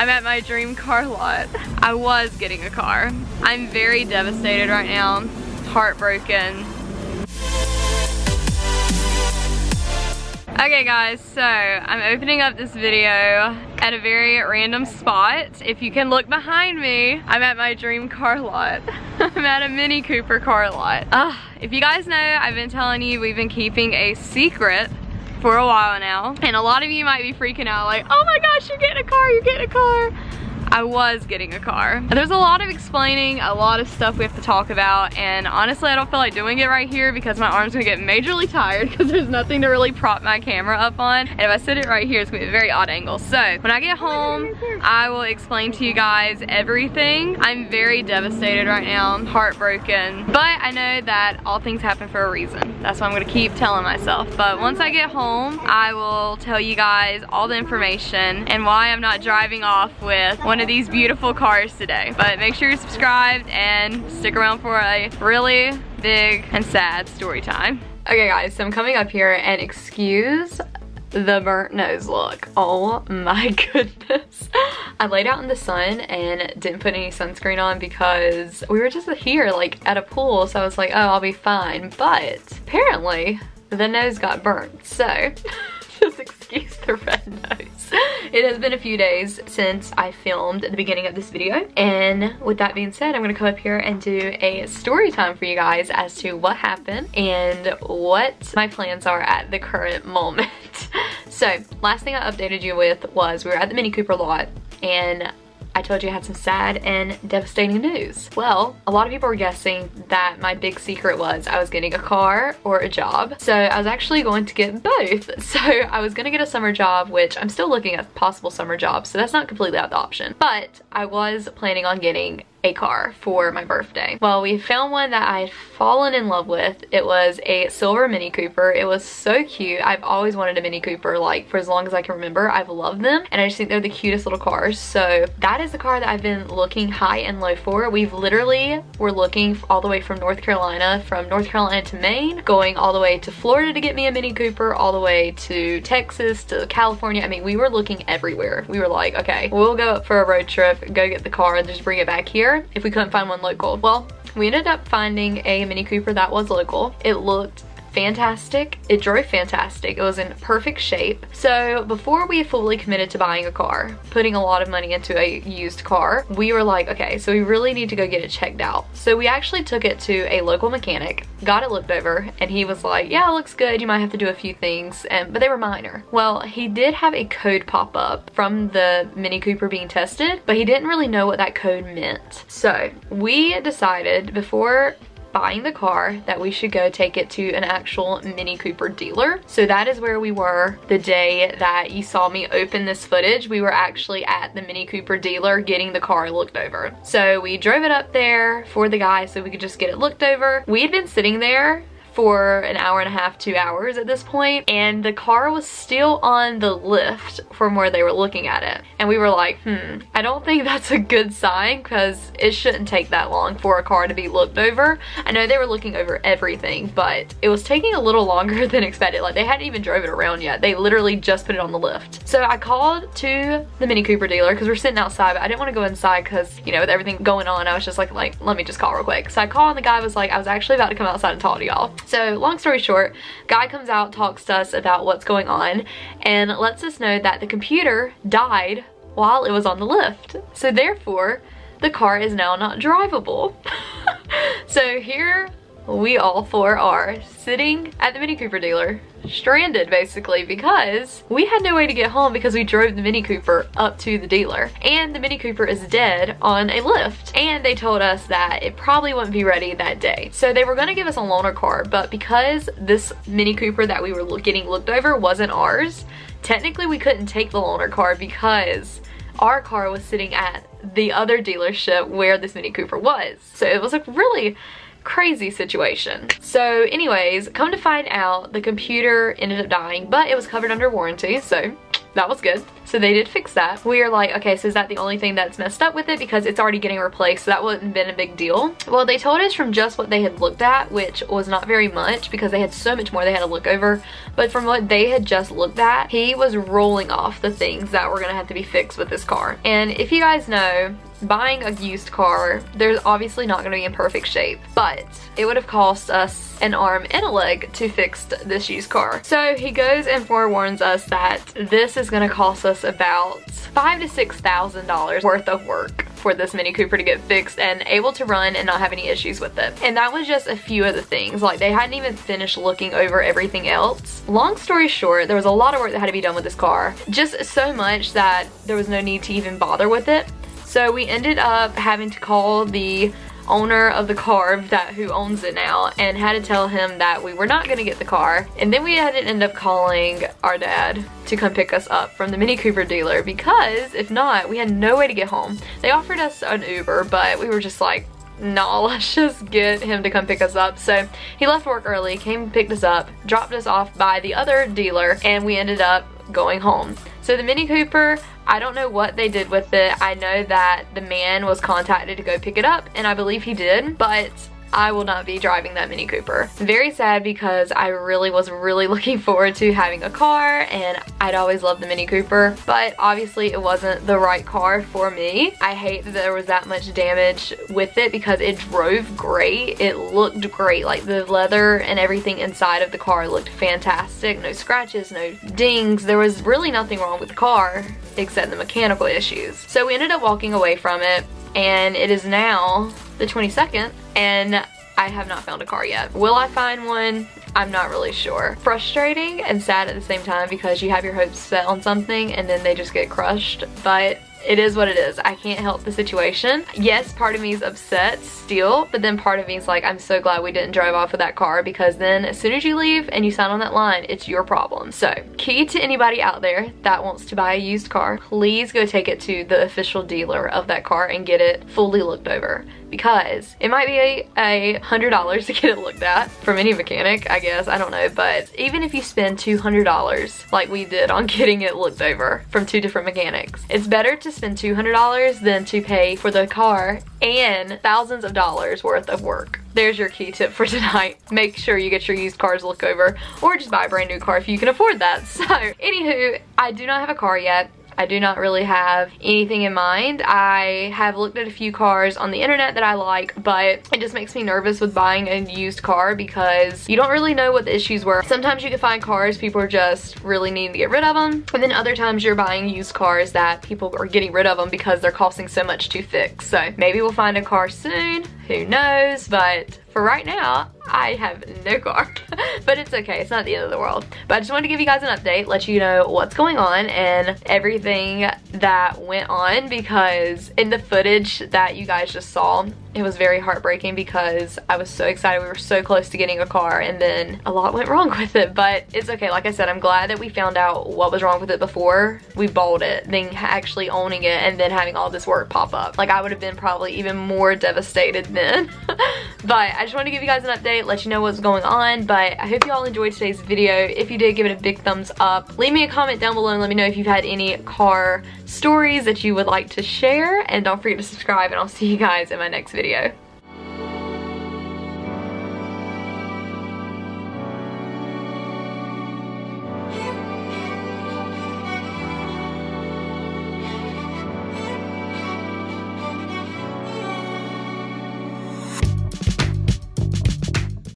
I'm at my dream car lot. I was getting a car. I'm very devastated right now, heartbroken. Okay guys, so I'm opening up this video at a very random spot. If you can look behind me, I'm at my dream car lot. I'm at a Mini Cooper car lot. If you guys know, I've been telling you we've been keeping a secret for a while now. And a lot of you might be freaking out like, oh my gosh, you're getting a car, you're getting a car. I was getting a car. There's a lot of explaining, a lot of stuff we have to talk about, and honestly I don't feel like doing it right here because my arm's gonna get majorly tired because there's nothing to really prop my camera up on, and if I sit it right here it's gonna be a very odd angle. So when I get home I will explain to you guys everything. I'm very devastated right now, heartbroken, but I know that all things happen for a reason. That's what I'm gonna keep telling myself. But once I get home I will tell you guys all the information and why I'm not driving off with one of these beautiful cars today. But make sure you're subscribed and stick around for a really big and sad story time. Okay guys, so I'm coming up here and excuse the burnt nose look. Oh my goodness. I laid out in the sun and didn't put any sunscreen on because we were just here like at a pool, so I was like, oh, I'll be fine. But apparently the nose got burnt, so just excuse the red nose. It has been a few days since I filmed at the beginning of this video, and with that being said, I'm gonna come up here and do a story time for you guys as to what happened and what my plans are at the current moment. So last thing I updated you with was we were at the Mini Cooper lot and I told you I had some sad and devastating news. Well, a lot of people were guessing that my big secret was I was getting a car or a job. So I was actually going to get both. So I was gonna get a summer job, which I'm still looking at possible summer jobs, so that's not completely out of the option. But I was planning on getting a car for my birthday. Well, we found one that I had fallen in love with. It was a silver Mini Cooper. It was so cute. I've always wanted a Mini Cooper, like for as long as I can remember. I've loved them and I just think they're the cutest little cars. So that is the car that I've been looking high and low for. We've literally were looking all the way from North Carolina to Maine, going all the way to Florida to get me a Mini Cooper, all the way to Texas, to California. I mean, we were looking everywhere. We were like, okay, we'll go up for a road trip, go get the car and just bring it back here if we couldn't find one local. Well, we ended up finding a Mini Cooper that was local. It looked fantastic. It drove fantastic. It was in perfect shape. So before we fully committed to buying a car, putting a lot of money into a used car, we were like, okay, so we really need to go get it checked out. So we actually took it to a local mechanic, got it looked over, and he was like, yeah, it looks good. You might have to do a few things, but they were minor. Well, he did have a code pop up from the Mini Cooper being tested, but he didn't really know what that code meant. So we decided before buying the car that we should go take it to an actual Mini Cooper dealer. So that is where we were the day that you saw me open this footage. We were actually at the Mini Cooper dealer getting the car looked over. So we drove it up there for the guy so we could just get it looked over. We had been sitting there for an hour and a half, 2 hours at this point, and the car was still on the lift from where they were looking at it. And we were like, I don't think that's a good sign because it shouldn't take that long for a car to be looked over. I know they were looking over everything, but it was taking a little longer than expected. Like, they hadn't even drove it around yet. They literally just put it on the lift. So I called to the Mini Cooper dealer because we're sitting outside, but I didn't want to go inside because, you know, with everything going on, I was just like, let me just call real quick. So I called and the guy was like, I was actually about to come outside and talk to y'all. So long story short, guy comes out, talks to us about what's going on, and lets us know that the computer died while it was on the lift. So therefore, the car is now not drivable. So here we all four are sitting at the Mini Cooper dealer, stranded basically, because we had no way to get home because we drove the Mini Cooper up to the dealer and the Mini Cooper is dead on a lift, and they told us that it probably wouldn't be ready that day. So they were going to give us a loaner car, but because this Mini Cooper that we were getting looked over wasn't ours, technically we couldn't take the loaner car because our car was sitting at the other dealership where this Mini Cooper was. So it was a really crazy situation. So anyways, come to find out, the computer ended up dying, but it was covered under warranty, so that was good. So they did fix that. We are like, okay, so is that the only thing that's messed up with it? Because it's already getting replaced, so that wouldn't have been a big deal. Well, they told us from just what they had looked at, which was not very much because they had so much more they had to look over, but from what they had just looked at, he was rolling off the things that were gonna have to be fixed with this car. And if you guys know, buying a used car, there's obviously not going to be in perfect shape, but it would have cost us an arm and a leg to fix this used car. So he goes and forewarns us that this is going to cost us about $5,000 to $6,000 worth of work for this Mini Cooper to get fixed and able to run and not have any issues with it. And that was just a few of the things. Like, they hadn't even finished looking over everything else. Long story short, there was a lot of work that had to be done with this car. Just so much that there was no need to even bother with it. So we ended up having to call the owner of the car, who owns it now, and had to tell him that we were not going to get the car. And then we had to end up calling our dad to come pick us up from the Mini Cooper dealer, because if not, we had no way to get home. They offered us an Uber, but we were just like, no, let's just get him to come pick us up. So he left work early, came and picked us up, dropped us off by the other dealer, and we ended up going home. So the Mini Cooper, I don't know what they did with it. I know that the man was contacted to go pick it up, and I believe he did, but I will not be driving that Mini Cooper. Very sad, because I was really looking forward to having a car, and I'd always loved the Mini Cooper, but obviously it wasn't the right car for me. I hate that there was that much damage with it, because it drove great. It looked great. Like, the leather and everything inside of the car looked fantastic. No scratches, no dings. There was really nothing wrong with the car except the mechanical issues. So we ended up walking away from it, and it is now the 22nd, and I have not found a car yet. Will I find one? I'm not really sure. Frustrating and sad at the same time, because you have your hopes set on something and then they just get crushed, but it is what it is. I can't help the situation. Yes, part of me is upset still, but then part of me is like, I'm so glad we didn't drive off with that car, because then as soon as you leave and you sign on that line, it's your problem. So, key to anybody out there that wants to buy a used car, please go take it to the official dealer of that car and get it fully looked over, because it might be $100 to get it looked at from any mechanic, I guess, I don't know, but even if you spend $200 like we did on getting it looked over from 2 different mechanics, it's better to spend $200 than to pay for the car and thousands of dollars worth of work. There's your key tip for tonight. Make sure you get your used cars looked over, or just buy a brand new car if you can afford that. So, anywho, I do not have a car yet. I do not really have anything in mind. I have looked at a few cars on the internet that I like, but it just makes me nervous with buying a used car, because you don't really know what the issues were. Sometimes you can find cars people are just really needing to get rid of them, and then other times you're buying used cars that people are getting rid of them because they're costing so much to fix. So maybe we'll find a car soon, who knows, but for right now, I have no car. But it's okay, it's not the end of the world. But I just wanted to give you guys an update, let you know what's going on and everything that went on, because in the footage that you guys just saw, it was very heartbreaking, because I was so excited. We were so close to getting a car, and then a lot went wrong with it. But it's okay. Like I said, I'm glad that we found out what was wrong with it before we bought it, than actually owning it and then having all this work pop up. Like, I would have been probably even more devastated then. But I just wanted to give you guys an update, let you know what's going on. But I hope you all enjoyed today's video. If you did, give it a big thumbs up. Leave me a comment down below and let me know if you've had any car stories that you would like to share. And don't forget to subscribe, and I'll see you guys in my next video.